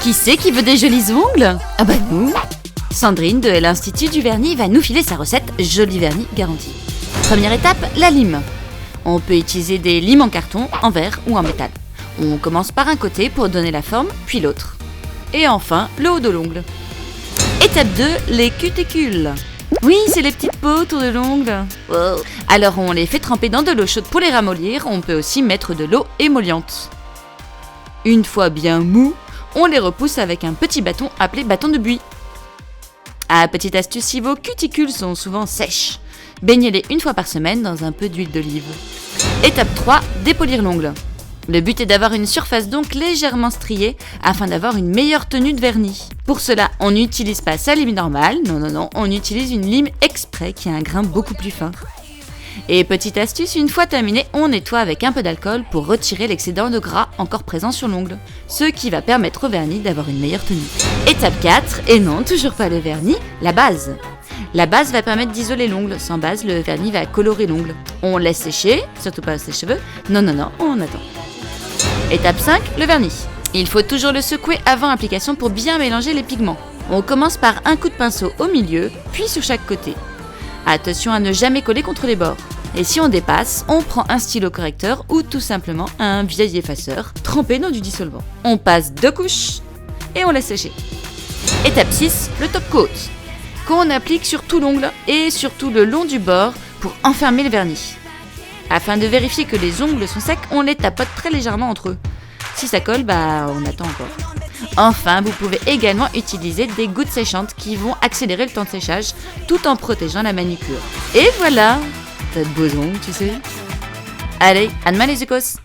Qui c'est qui veut des jolis ongles? Ah bah nous. Sandrine de l'Institut du Vernis va nous filer sa recette joli vernis garantie. Première étape, la lime. On peut utiliser des limes en carton, en verre ou en métal. On commence par un côté pour donner la forme, puis l'autre. Et enfin, le haut de l'ongle. Étape 2, les cuticules. Oui, c'est les petites peaux autour de l'ongle. Wow. Alors on les fait tremper dans de l'eau chaude pour les ramollir. On peut aussi mettre de l'eau émolliente. Une fois bien mous, on les repousse avec un petit bâton appelé bâton de buis. Ah, petite astuce, si vos cuticules sont souvent sèches, baignez-les une fois par semaine dans un peu d'huile d'olive. Étape 3, dépolir l'ongle. Le but est d'avoir une surface donc légèrement striée afin d'avoir une meilleure tenue de vernis. Pour cela, on n'utilise pas sa lime normale, non, on utilise une lime exprès qui a un grain beaucoup plus fin. Et petite astuce, une fois terminé, on nettoie avec un peu d'alcool pour retirer l'excédent de gras encore présent sur l'ongle, ce qui va permettre au vernis d'avoir une meilleure tenue. Étape 4, et non, toujours pas le vernis, la base. La base va permettre d'isoler l'ongle, sans base, le vernis va colorer l'ongle. On laisse sécher, surtout pas ses cheveux, non, on attend. Étape 5, le vernis. Il faut toujours le secouer avant application pour bien mélanger les pigments. On commence par un coup de pinceau au milieu, puis sur chaque côté. Attention à ne jamais coller contre les bords. Et si on dépasse, on prend un stylo correcteur ou tout simplement un vieil effaceur trempé dans du dissolvant. On passe 2 couches et on laisse sécher. Étape 6, le top coat, qu'on applique sur tout l'ongle et surtout le long du bord pour enfermer le vernis. Afin de vérifier que les ongles sont secs, on les tapote très légèrement entre eux. Si ça colle, on attend encore. Enfin, vous pouvez également utiliser des gouttes séchantes qui vont accélérer le temps de séchage tout en protégeant la manucure. Et voilà, t'as de beaux ongles, tu sais. Allez, à demain les Zucos.